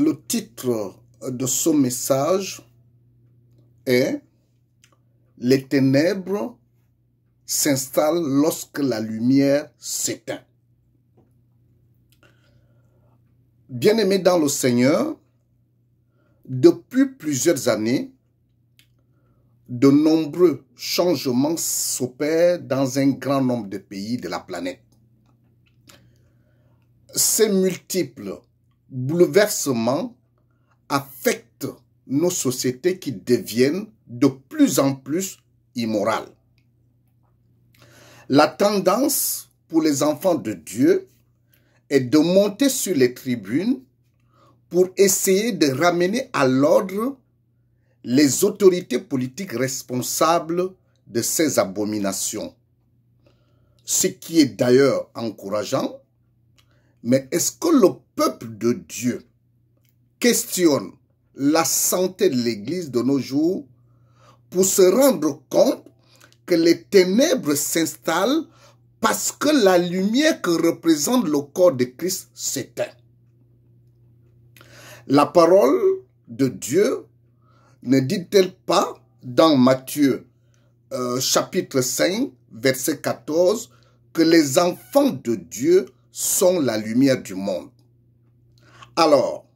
Le titre de ce message est « Les ténèbres s'installent lorsque la lumière s'éteint ». Bien-aimés dans le Seigneur, depuis plusieurs années, de nombreux changements s'opèrent dans un grand nombre de pays de la planète. Ces multiples bouleversements affectent nos sociétés qui deviennent de plus en plus immorales. La tendance pour les enfants de Dieu est de monter sur les tribunes pour essayer de ramener à l'ordre les autorités politiques responsables de ces abominations. Ce qui est d'ailleurs encourageant, mais est-ce que le peuple de Dieu questionne la santé de l'Église de nos jours pour se rendre compte que les ténèbres s'installent parce que la lumière que représente le corps de Christ s'éteint? La parole de Dieu ne dit-elle pas dans Matthieu chapitre 5, verset 14, que les enfants de Dieu sont la lumière du monde? Alors,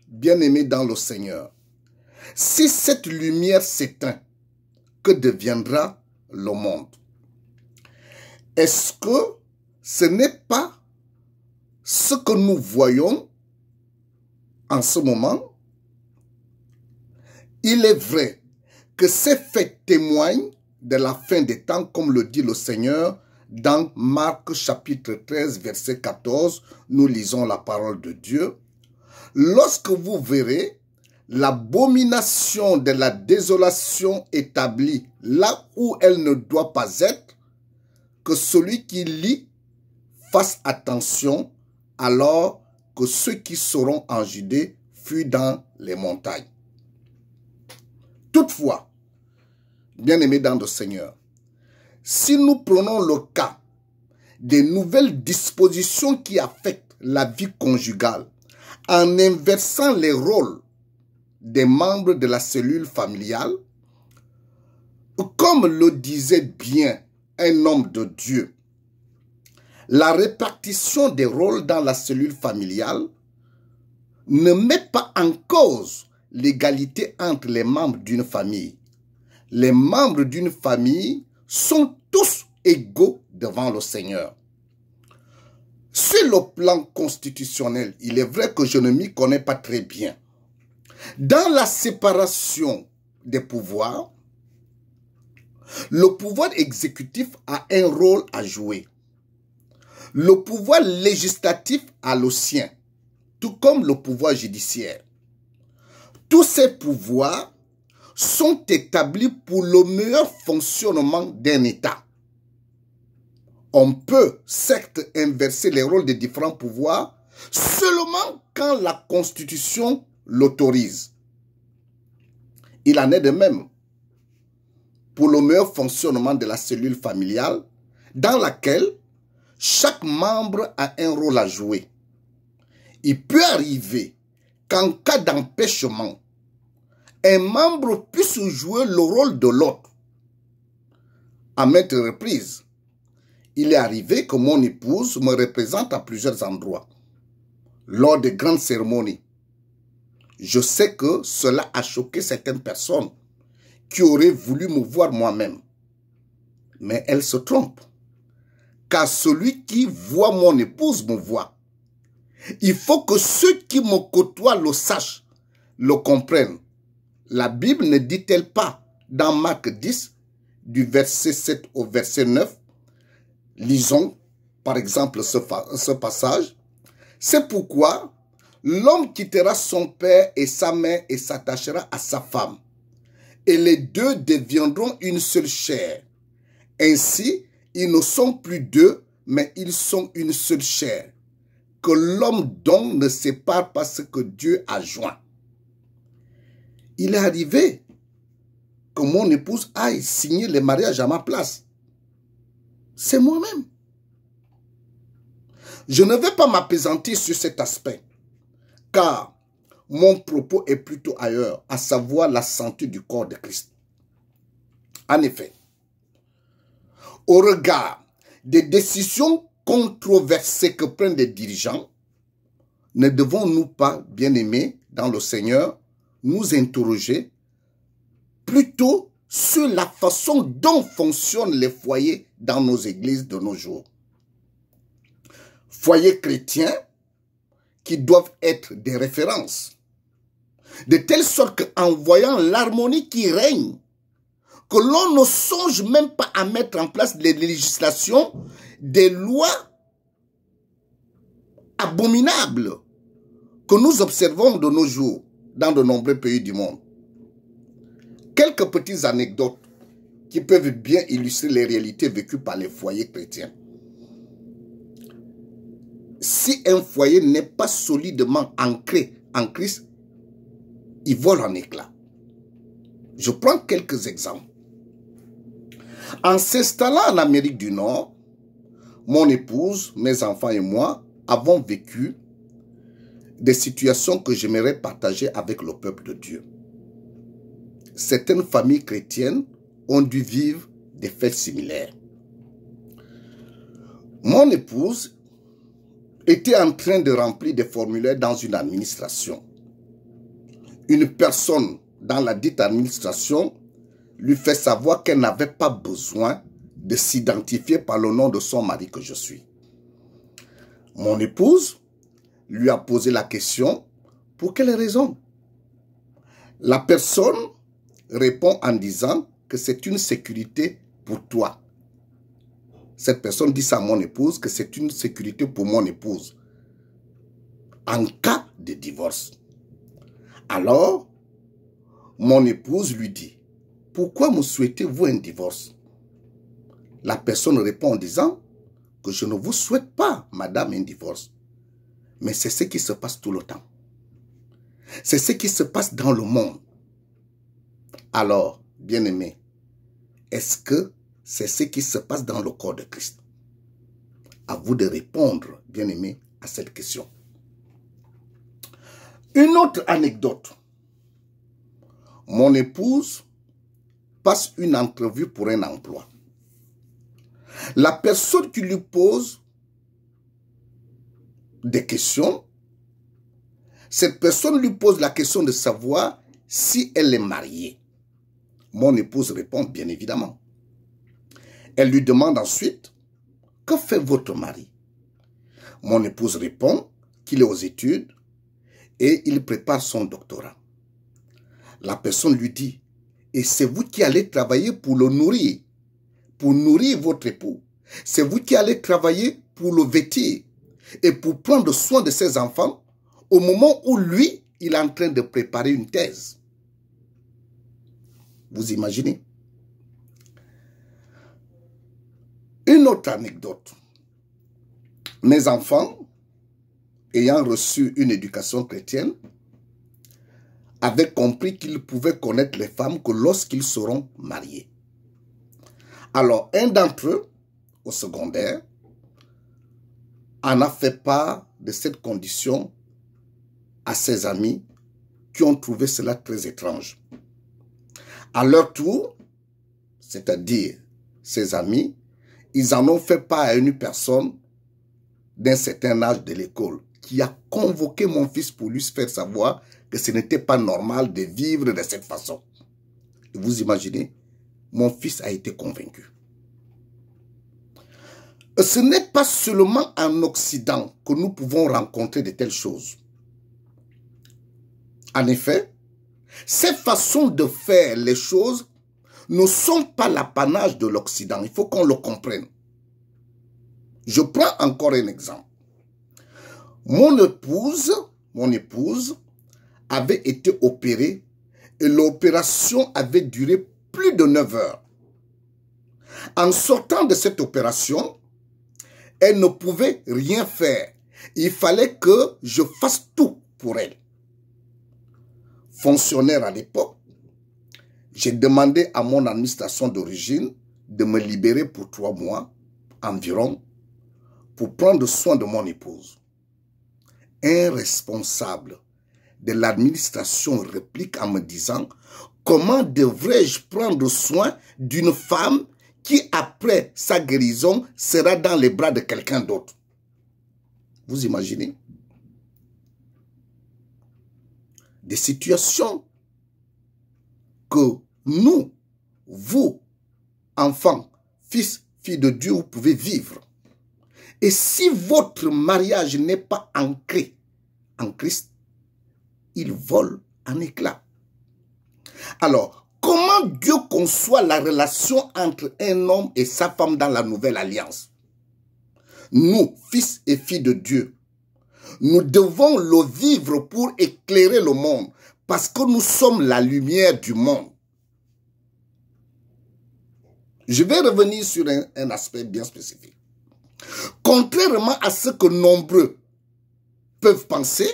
bien-aimés dans le Seigneur, si cette lumière s'éteint, que deviendra le monde? Est-ce que ce n'est pas ce que nous voyons en ce moment? Il est vrai que ces faits témoignent de la fin des temps, comme le dit le Seigneur dans Marc chapitre 13, verset 14, nous lisons la parole de Dieu. Lorsque vous verrez l'abomination de la désolation établie là où elle ne doit pas être, que celui qui lit fasse attention, alors que ceux qui seront en Judée fuient dans les montagnes. Toutefois, bien-aimés dans le Seigneur, si nous prenons le cas des nouvelles dispositions qui affectent la vie conjugale en inversant les rôles des membres de la cellule familiale, comme le disait bien un homme de Dieu, la répartition des rôles dans la cellule familiale ne met pas en cause l'égalité entre les membres d'une famille. Les membres d'une famille sont tous égaux devant le Seigneur. Sur le plan constitutionnel, il est vrai que je ne m'y connais pas très bien. Dans la séparation des pouvoirs, le pouvoir exécutif a un rôle à jouer. Le pouvoir législatif a le sien, tout comme le pouvoir judiciaire. Tous ces pouvoirs sont établis pour le meilleur fonctionnement d'un État. On peut certes inverser les rôles des différents pouvoirs seulement quand la Constitution l'autorise. Il en est de même pour le meilleur fonctionnement de la cellule familiale dans laquelle chaque membre a un rôle à jouer. Il peut arriver qu'en cas d'empêchement, un membre puisse jouer le rôle de l'autre. À maintes reprises, il est arrivé que mon épouse me représente à plusieurs endroits, lors de grandes cérémonies. Je sais que cela a choqué certaines personnes qui auraient voulu me voir moi-même. Mais elles se trompent, car celui qui voit mon épouse me voit. Il faut que ceux qui me côtoient le sachent, le comprennent. La Bible ne dit-elle pas dans Marc 10, du verset 7 au verset 9, lisons par exemple ce passage. C'est pourquoi l'homme quittera son père et sa mère et s'attachera à sa femme. Et les deux deviendront une seule chair. Ainsi, ils ne sont plus deux, mais ils sont une seule chair. Que l'homme donc ne sépare pas ce que Dieu a joint. Il est arrivé que mon épouse aille signer le mariage à ma place. C'est moi-même. Je ne vais pas m'appesantir sur cet aspect, car mon propos est plutôt ailleurs, à savoir la santé du corps de Christ. En effet, au regard des décisions controversées que prennent les dirigeants, ne devons-nous pas, bien-aimés dans le Seigneur, nous interroger plutôt sur la façon dont fonctionnent les foyers dans nos églises de nos jours? Foyers chrétiens qui doivent être des références, de telle sorte qu'en voyant l'harmonie qui règne, que l'on ne songe même pas à mettre en place des législations, des lois abominables que nous observons de nos jours dans de nombreux pays du monde. Quelques petites anecdotes qui peuvent bien illustrer les réalités vécues par les foyers chrétiens. Si un foyer n'est pas solidement ancré en Christ, il vole en éclats. Je prends quelques exemples. En s'installant en Amérique du Nord, mon épouse, mes enfants et moi avons vécu des situations que j'aimerais partager avec le peuple de Dieu. Certaines familles chrétiennes ont dû vivre des faits similaires. Mon épouse était en train de remplir des formulaires dans une administration. Une personne dans la dite administration lui fait savoir qu'elle n'avait pas besoin de s'identifier par le nom de son mari que je suis. Mon épouse lui a posé la question, pour quelle raison? La personne répond en disant que c'est une sécurité pour toi. Cette personne dit ça à mon épouse, que c'est une sécurité pour mon épouse en cas de divorce. Alors, mon épouse lui dit, pourquoi me souhaitez-vous un divorce? La personne répond en disant que je ne vous souhaite pas, madame, un divorce. Mais c'est ce qui se passe tout le temps. C'est ce qui se passe dans le monde. Alors, bien-aimés, est-ce que c'est ce qui se passe dans le corps de Christ? À vous de répondre, bien-aimés, à cette question. Une autre anecdote. Mon épouse passe une entrevue pour un emploi. La personne qui lui pose des questions, cette personne lui pose la question de savoir si elle est mariée. Mon épouse répond bien évidemment. Elle lui demande ensuite, que fait votre mari? Mon épouse répond qu'il est aux études et il prépare son doctorat. La personne lui dit, et c'est vous qui allez travailler pour le nourrir, pour nourrir votre époux. C'est vous qui allez travailler pour le vêtir et pour prendre soin de ses enfants au moment où lui, il est en train de préparer une thèse. Vous imaginez? Une autre anecdote. Mes enfants, ayant reçu une éducation chrétienne, avaient compris qu'ils pouvaient connaître les femmes que lorsqu'ils seront mariés. Alors, un d'entre eux, au secondaire, en a fait part de cette condition à ses amis qui ont trouvé cela très étrange. À leur tour, c'est-à-dire ses amis, ils en ont fait part à une personne d'un certain âge de l'école qui a convoqué mon fils pour lui faire savoir que ce n'était pas normal de vivre de cette façon. Vous imaginez, mon fils a été convaincu. Ce n'est pas seulement en Occident que nous pouvons rencontrer de telles choses. En effet, ces façons de faire les choses ne sont pas l'apanage de l'Occident. Il faut qu'on le comprenne. Je prends encore un exemple. Mon épouse avait été opérée et l'opération avait duré plus de 9 heures. En sortant de cette opération, elle ne pouvait rien faire. Il fallait que je fasse tout pour elle. Fonctionnaire à l'époque, j'ai demandé à mon administration d'origine de me libérer pour 3 mois environ pour prendre soin de mon épouse. Un responsable de l'administration réplique en me disant: comment devrais-je prendre soin d'une femme qui, après sa guérison, sera dans les bras de quelqu'un d'autre? Vous imaginez? Des situations que nous, vous, enfants, fils, filles de Dieu, vous pouvez vivre. Et si votre mariage n'est pas ancré en Christ, il vole en éclats. Alors, comment Dieu conçoit la relation entre un homme et sa femme dans la nouvelle alliance? Nous, fils et filles de Dieu, nous devons le vivre pour éclairer le monde, parce que nous sommes la lumière du monde. Je vais revenir sur un aspect bien spécifique. Contrairement à ce que nombreux peuvent penser,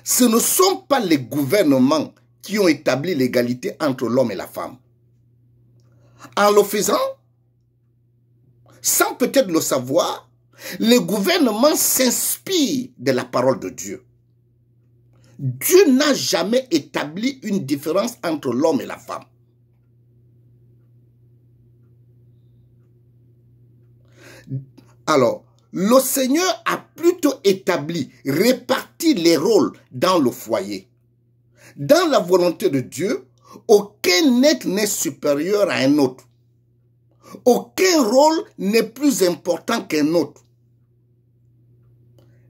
ce ne sont pas les gouvernements qui ont établi l'égalité entre l'homme et la femme. En le faisant, sans peut-être le savoir, les gouvernements s'inspirent de la parole de Dieu. Dieu n'a jamais établi une différence entre l'homme et la femme. Alors, le Seigneur a plutôt établi, réparti les rôles dans le foyer. Dans la volonté de Dieu, aucun être n'est supérieur à un autre. Aucun rôle n'est plus important qu'un autre.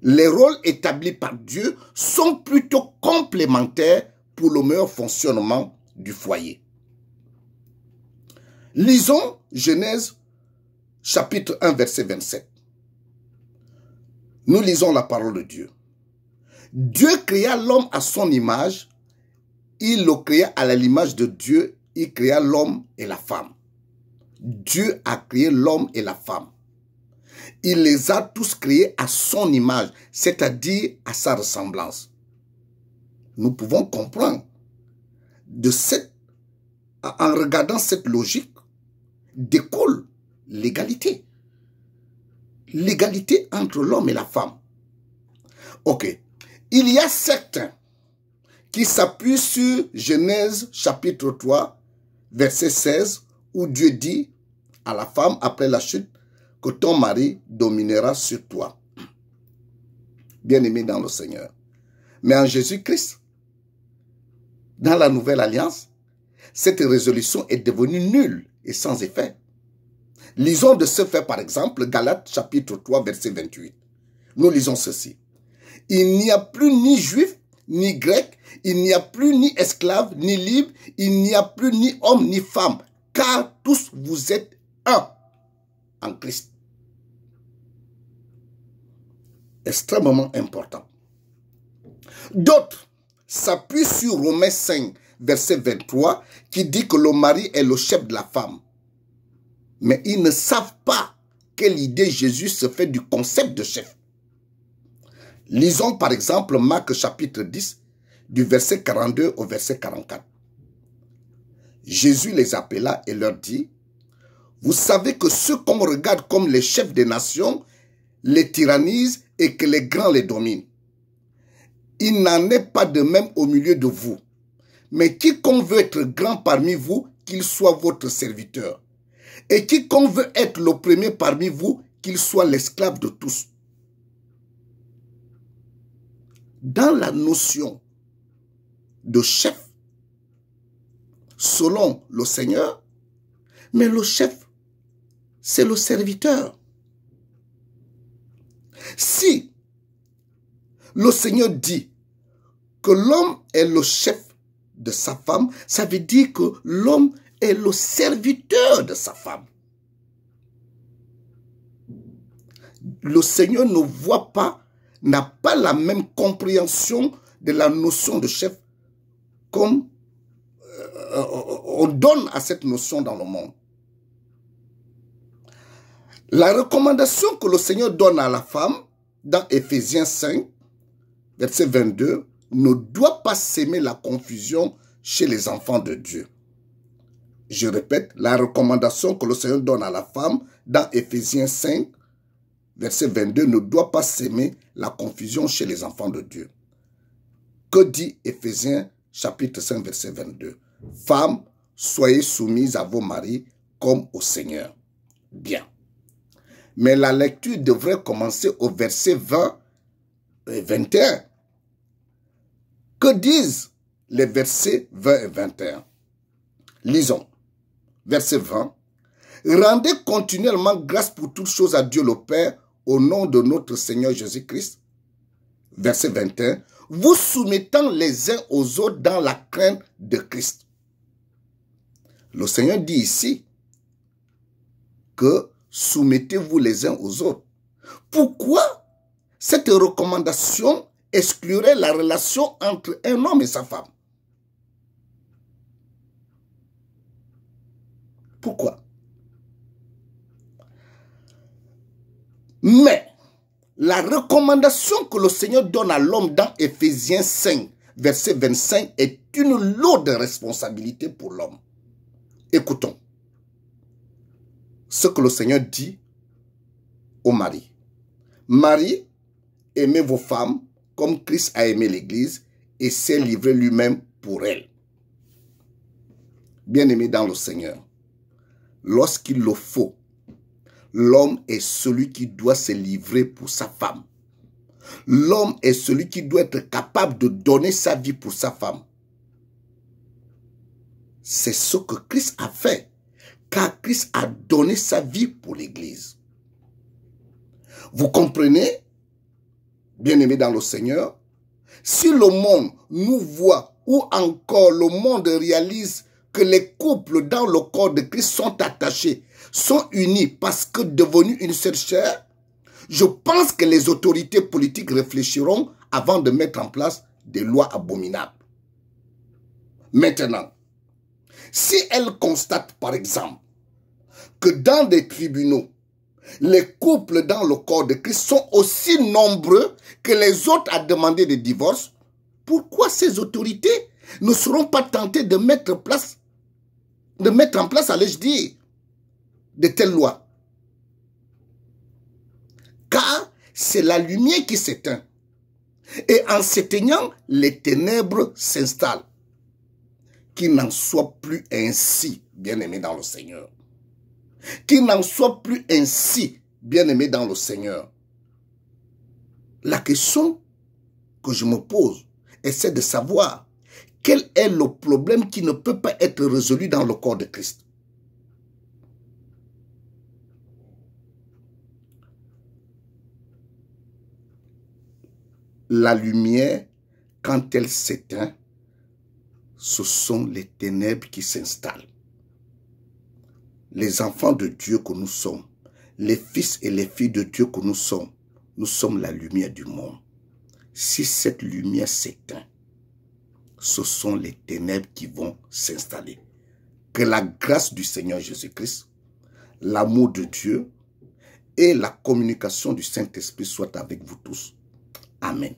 Les rôles établis par Dieu sont plutôt complémentaires pour le meilleur fonctionnement du foyer. Lisons Genèse chapitre 1, verset 27. Nous lisons la parole de Dieu. Dieu créa l'homme à son image. Il le créa à l'image de Dieu. Il créa l'homme et la femme. Dieu a créé l'homme et la femme. Il les a tous créés à son image, c'est-à-dire à sa ressemblance. Nous pouvons comprendre en regardant cette logique, découle l'égalité. L'égalité entre l'homme et la femme. Ok. Il y a certains qui s'appuient sur Genèse chapitre 3, verset 16, où Dieu dit à la femme après la chute que ton mari dominera sur toi. Bien-aimé dans le Seigneur. Mais en Jésus-Christ, dans la nouvelle alliance, cette résolution est devenue nulle et sans effet. Lisons de ce fait, par exemple, Galates chapitre 3, verset 28. Nous lisons ceci. Il n'y a plus ni juif, ni grec, il n'y a plus ni esclave, ni libre, il n'y a plus ni homme, ni femme, car tous vous êtes un en Christ. Extrêmement important. D'autres s'appuient sur Romains 5, verset 23, qui dit que le mari est le chef de la femme. Mais ils ne savent pas quelle idée Jésus se fait du concept de chef. Lisons par exemple Marc chapitre 10, du verset 42 au verset 44. Jésus les appela et leur dit: vous savez que ceux qu'on regarde comme les chefs des nations les tyrannisent et que les grands les dominent. Il n'en est pas de même au milieu de vous. Mais quiconque veut être grand parmi vous, qu'il soit votre serviteur. Et quiconque veut être le premier parmi vous, qu'il soit l'esclave de tous. Dans la notion de chef, selon le Seigneur, mais le chef, c'est le serviteur. Si le Seigneur dit que l'homme est le chef de sa femme, ça veut dire que l'homme est le serviteur de sa femme. Le Seigneur ne voit pas, n'a pas la même compréhension de la notion de chef comme on donne à cette notion dans le monde. La recommandation que le Seigneur donne à la femme dans Éphésiens 5, verset 22, ne doit pas s'aimer la confusion chez les enfants de Dieu. Je répète, la recommandation que le Seigneur donne à la femme dans Éphésiens 5, verset 22, ne doit pas s'aimer la confusion chez les enfants de Dieu. Que dit Éphésiens chapitre 5 verset 22? Femmes, soyez soumises à vos maris comme au Seigneur. Bien. Mais la lecture devrait commencer au verset 20 et 21. Que disent les versets 20 et 21? Lisons. Verset 20. Rendez continuellement grâce pour toutes choses à Dieu le Père au nom de notre Seigneur Jésus-Christ. Verset 21. Vous soumettant les uns aux autres dans la crainte de Christ. Le Seigneur dit ici que soumettez-vous les uns aux autres. Pourquoi cette recommandation exclurait la relation entre un homme et sa femme? Pourquoi? Mais la recommandation que le Seigneur donne à l'homme dans Éphésiens 5, verset 25, est une lourde responsabilité pour l'homme. Écoutons ce que le Seigneur dit au mari. Marie, aimez vos femmes comme Christ a aimé l'Église et s'est livré lui-même pour elle. Bien-aimés dans le Seigneur, lorsqu'il le faut, l'homme est celui qui doit se livrer pour sa femme. L'homme est celui qui doit être capable de donner sa vie pour sa femme. C'est ce que Christ a fait, car Christ a donné sa vie pour l'Église. Vous comprenez, bien-aimés dans le Seigneur, si le monde nous voit ou encore le monde réalise que les couples dans le corps de Christ sont attachés, sont unis parce que devenus une seule chair, je pense que les autorités politiques réfléchiront avant de mettre en place des lois abominables. Maintenant, si elles constatent par exemple que dans des tribunaux, les couples dans le corps de Christ sont aussi nombreux que les autres à demander des divorces, pourquoi ces autorités ne seront pas tentées de mettre en place, allais-je dire, de telles lois? Car c'est la lumière qui s'éteint. Et en s'éteignant, les ténèbres s'installent. Qu'il n'en soit plus ainsi, bien-aimés dans le Seigneur. Qu'il n'en soit plus ainsi, bien-aimés dans le Seigneur. La question que je me pose est celle de savoir quel est le problème qui ne peut pas être résolu dans le corps de Christ. La lumière, quand elle s'éteint, ce sont les ténèbres qui s'installent. Les enfants de Dieu que nous sommes, les fils et les filles de Dieu que nous sommes la lumière du monde. Si cette lumière s'éteint, ce sont les ténèbres qui vont s'installer. Que la grâce du Seigneur Jésus-Christ, l'amour de Dieu et la communication du Saint-Esprit soient avec vous tous. Amen.